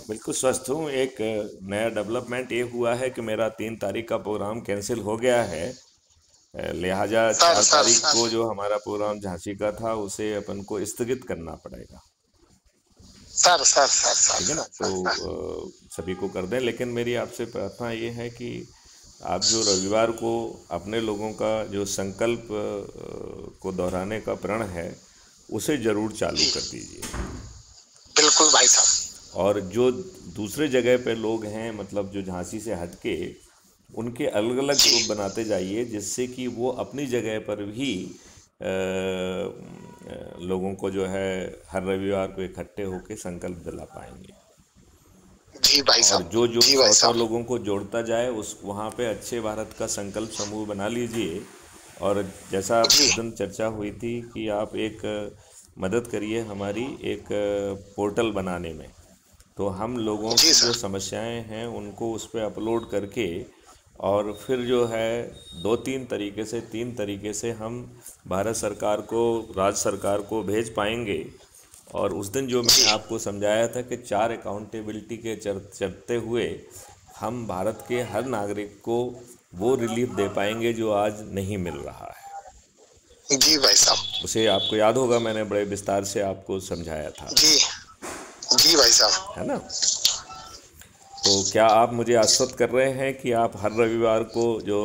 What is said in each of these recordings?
बिल्कुल स्वस्थ हूँ। एक नया डेवलपमेंट ये हुआ है कि मेरा 3 तारीख का प्रोग्राम कैंसिल हो गया है। लिहाजा सर 4 तारीख सर को जो हमारा प्रोग्राम झांसी का था उसे अपन को स्थगित करना पड़ेगा। सर सर सर सर ठीक है ना? सर तो सर सर सभी को कर दें, लेकिन मेरी आपसे प्रार्थना ये है कि आप जो रविवार को अपने लोगों का जो संकल्प को दोहराने का प्रण है उसे ज़रूर चालू जी, कर दीजिए। बिल्कुल भाई साहब। और जो दूसरे जगह पे लोग हैं, मतलब जो झांसी से हटके, उनके अलग अलग जी ग्रुप बनाते जाइए, जिससे कि वो अपनी जगह पर भी लोगों को जो है हर रविवार को इकट्ठे होकर संकल्प दिला पाएंगे। जी भाई और साहब। जो जो जी भाई 100 साहब। लोगों को जोड़ता जाए उस वहाँ पे अच्छे भारत का संकल्प समूह बना लीजिए। और जैसा जी उस दिन चर्चा हुई थी कि आप एक मदद करिए हमारी एक पोर्टल बनाने में। तो हम लोगों जी की जो सर। समस्याएं हैं उनको उस पर अपलोड करके, और फिर जो है 3 तरीके से हम भारत सरकार को, राज्य सरकार को भेज पाएंगे। और उस दिन जो मैंने जी आपको समझाया था कि 4 अकाउंटेबिलिटी के चलते हुए हम भारत के हर नागरिक को वो रिलीफ दे पाएंगे जो आज नहीं मिल रहा है। जी भाई साहब। उसे आपको याद होगा, मैंने बड़े विस्तार से आपको समझाया था। जी जी भाई साहब। है ना? तो क्या आप मुझे आश्वस्त कर रहे हैं कि आप हर रविवार को जो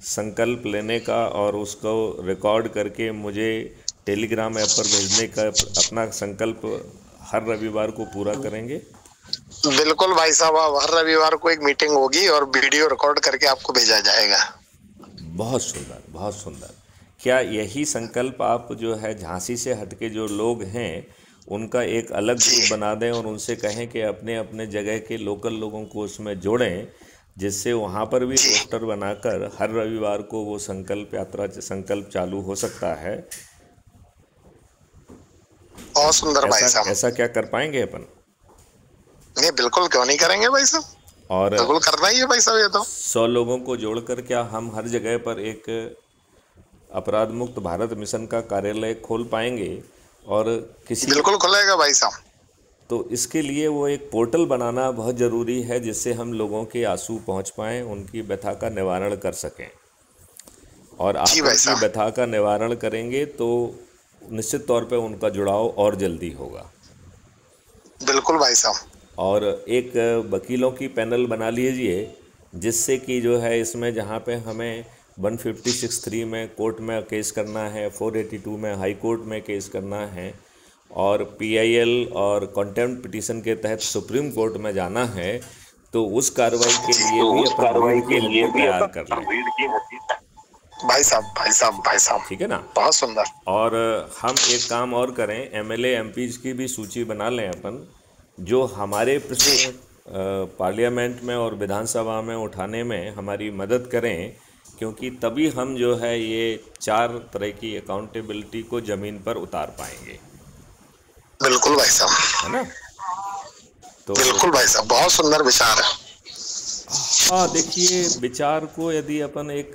संकल्प लेने का और उसको रिकॉर्ड करके मुझे टेलीग्राम ऐप पर भेजने का अपना संकल्प हर रविवार को पूरा करेंगे? बिल्कुल भाई साहब, अब हर रविवार को एक मीटिंग होगी और वीडियो रिकॉर्ड करके आपको भेजा जाएगा। बहुत सुंदर, बहुत सुंदर। क्या यही संकल्प आप जो है झांसी से हटके जो लोग हैं उनका एक अलग जी ग्रुप बना दें और उनसे कहें कि अपने अपने जगह के लोकल लोगों को उसमें जोड़ें, जिससे वहाँ पर भी जी, रोस्टर बनाकर हर रविवार को वो संकल्प यात्रा, संकल्प चालू हो सकता है। बहुत सुंदर भाई ऐसा साहब। ऐसा क्या कर पाएंगे अपन? नहीं, बिल्कुल क्यों नहीं करेंगे भाई साहब। और बिल्कुल करना ही है भाई साहब, ये तो। 100 लोगों को जोड़कर क्या हम हर जगह पर एक अपराध मुक्त भारत मिशन का कार्यालय खोल पाएंगे? और किसी, बिल्कुल खुलेगा भाई साहब। तो इसके लिए वो एक पोर्टल बनाना बहुत ज़रूरी है जिससे हम लोगों के आंसू पहुंच पाएँ, उनकी व्यथा का निवारण कर सकें। और जी आप भाई उनकी साहब। व्यथा का निवारण करेंगे तो निश्चित तौर पे उनका जुड़ाव और जल्दी होगा। बिल्कुल भाई साहब। और एक वकीलों की पैनल बना लीजिए, जिससे कि जो है इसमें जहाँ पे हमें 156(3) में कोर्ट में केस करना है, 482 में हाई कोर्ट में केस करना है, और पीआईएल और कंटेम्प्ट पिटीशन के तहत सुप्रीम कोर्ट में जाना है, तो उस कार्रवाई के लिए तो भी उस अपन कार्रवाई रीढ़ के की लिए हड्डी भी तैयार कर अपन लें। भीड़ की हड्डी। भाई साहब, भाई साहब, भाई साहब। ठीक है ना? बहुत सुंदर। और हम एक काम और करें, एमएलए एमपीज की भी सूची बना लें अपन, जो हमारे जी प्रश्न पार्लियामेंट में और विधानसभा में उठाने में हमारी मदद करें, क्योंकि तभी हम जो है ये 4 तरह की अकाउंटेबिलिटी को ज़मीन पर उतार पाएंगे। बिल्कुल भाई साहब। है ना? तो बिल्कुल भाई साहब, बहुत सुंदर विचार है। हाँ, देखिए, विचार को यदि अपन एक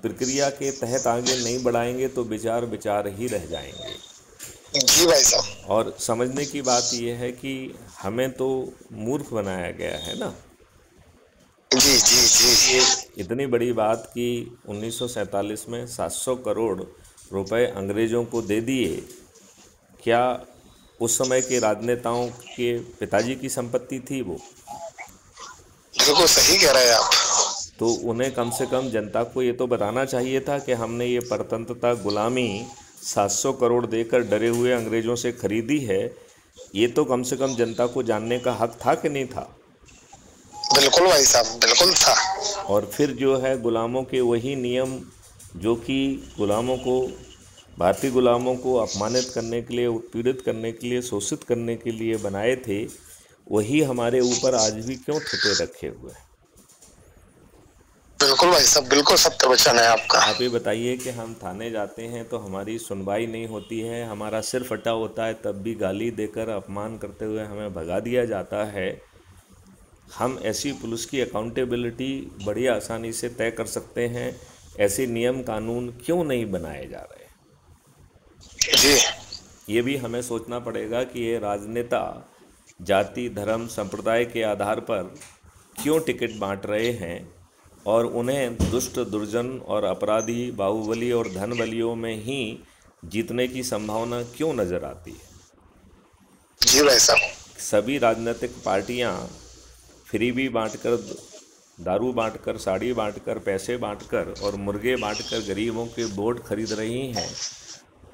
प्रक्रिया के तहत आगे नहीं बढ़ाएंगे तो विचार विचार ही रह जाएंगे। जी भाई साहब। और समझने की बात यह है कि हमें तो मूर्ख बनाया गया है ना। जी जी जी ये जी। इतनी बड़ी बात कि 1947 में 700 करोड़ रुपए अंग्रेज़ों को दे दिए। क्या उस समय के राजनेताओं के पिताजी की संपत्ति थी वो? बिल्कुल सही कह रहे हैं आप। तो उन्हें कम से कम जनता को ये तो बताना चाहिए था कि हमने ये परतंत्रता गुलामी 700 करोड़ देकर डरे हुए अंग्रेज़ों से खरीदी है। ये तो कम से कम जनता को जानने का हक था कि नहीं था? बिल्कुल भाई साहब, बिल्कुल था। और फिर जो है गुलामों के वही नियम जो कि गुलामों को, भारतीय गुलामों को अपमानित करने के लिए, उत्पीड़ित करने के लिए, शोषित करने के लिए बनाए थे, वही हमारे ऊपर आज भी क्यों थपे रखे हुए हैं? बिल्कुल भाई साहब, बिल्कुल सत्य वचन है आपका। आप ये बताइए कि हम थाने जाते हैं तो हमारी सुनवाई नहीं होती है, हमारा सिर फटा होता है तब भी गाली देकर, अपमान करते हुए हमें भगा दिया जाता है। हम ऐसी पुलिस की अकाउंटेबिलिटी बड़ी आसानी से तय कर सकते हैं, ऐसे नियम कानून क्यों नहीं बनाए जा रहे? जी ये भी हमें सोचना पड़ेगा कि ये राजनेता जाति, धर्म, संप्रदाय के आधार पर क्यों टिकट बांट रहे हैं और उन्हें दुष्ट, दुर्जन और अपराधी, बाहुबली और धनबलियों में ही जीतने की संभावना क्यों नज़र आती है? जी भाई साहब। सभी राजनीतिक पार्टियां फ्रीबी बांटकर, दारू बांटकर, साड़ी बांटकर, पैसे बांटकर और मुर्गे बांटकर गरीबों के वोट खरीद रही हैं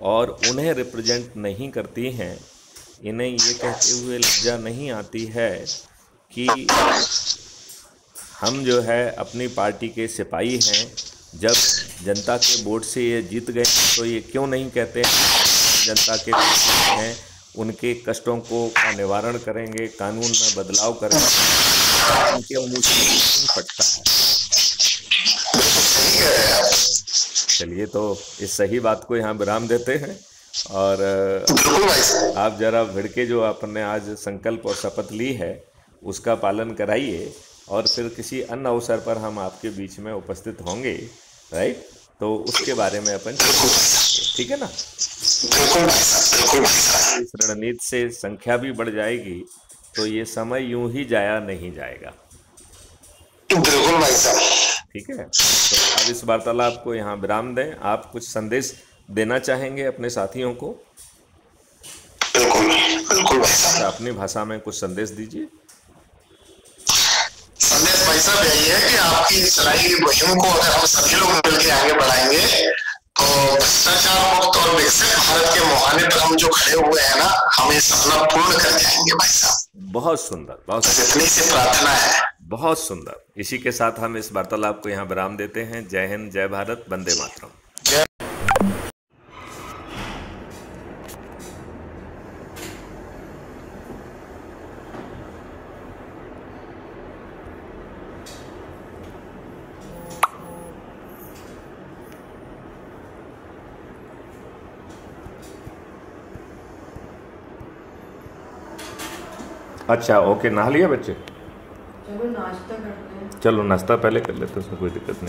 और उन्हें रिप्रेजेंट नहीं करती हैं। इन्हें ये कहते हुए लज्जा नहीं आती है कि हम जो है अपनी पार्टी के सिपाही हैं। जब जनता के वोट से ये जीत गए तो ये क्यों नहीं कहते जनता के हैं, उनके कष्टों का निवारण करेंगे, कानून में बदलाव करेंगे? उनके मुँह से नहीं फटता है। चलिए, तो इस सही बात को यहाँ विराम देते हैं और आप जरा भिड़ के जो आपने आज संकल्प और शपथ ली है उसका पालन कराइए और फिर किसी अन्य अवसर पर हम आपके बीच में उपस्थित होंगे, राइट? तो उसके बारे में अपन ठीक है ना? इस रणनीति से संख्या भी बढ़ जाएगी तो ये समय यूं ही जाया नहीं जाएगा। बिल्कुल भाई साहब। ठीक है, तो अब इस वार्तालाप को यहाँ विराम दें। आप कुछ संदेश देना चाहेंगे अपने साथियों को? बिल्कुल बिल्कुल भाई साहब। अपनी भाषा में कुछ संदेश दीजिए। संदेश भाई साहब यही है कि आपकी चलाई गई मुहिम को अगर हम सभी लोग मिलकर आगे बढ़ाएंगे तो भ्रष्टाचार मुक्त और विकसित भारत के मुहाने पर हम जो खड़े हुए हैं ना, हम ये सपना पूर्ण कर जाएंगे भाई साहब। बहुत सुंदर, बहुत इतनी सी प्रार्थना है। बहुत सुंदर। इसी के साथ हम इस वार्तालाप को यहाँ विराम देते हैं। जय हिंद, जय भारत, वंदे मातरम। अच्छा, ओके, नहा लिया बच्चे? चलो नाश्ता करते हैं। चलो नाश्ता पहले कर लेते हैं, उसमें कोई दिक्कत नहीं।